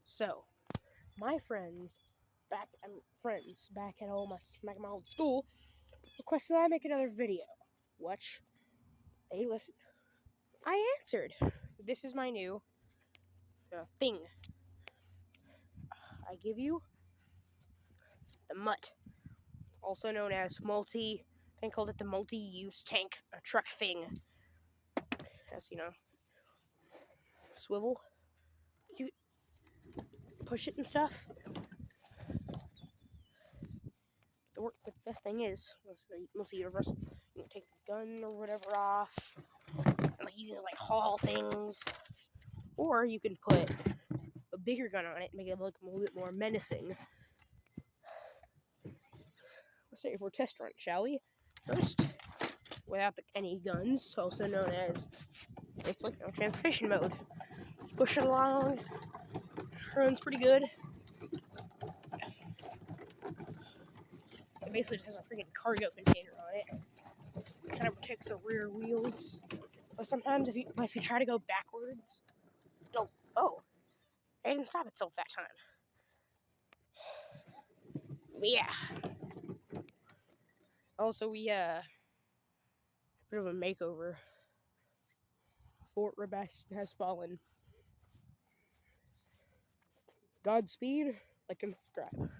So, my friends back at home, my old school, requested that I make another video. Which they listened. I answered. This is my new thing. I give you the M.U.T.T, also known as I called it the multi-use tank truck thing. As you know, swivel, you push it and stuff. The best thing is mostly universal. You can take the gun or whatever off, and you can haul things, or you can put a bigger gun on it and make it look a little bit more menacing. Let's say for a test run, shall we? First, without any guns, also known as basically transportation mode. Just push it along, runs pretty good. It basically has a freaking cargo container on it. It kind of protects the rear wheels. But sometimes if you try to go backwards, it didn't stop itself that time. But yeah. Also, we a bit of a makeover. Fort Rebastion has fallen. Godspeed, like and subscribe.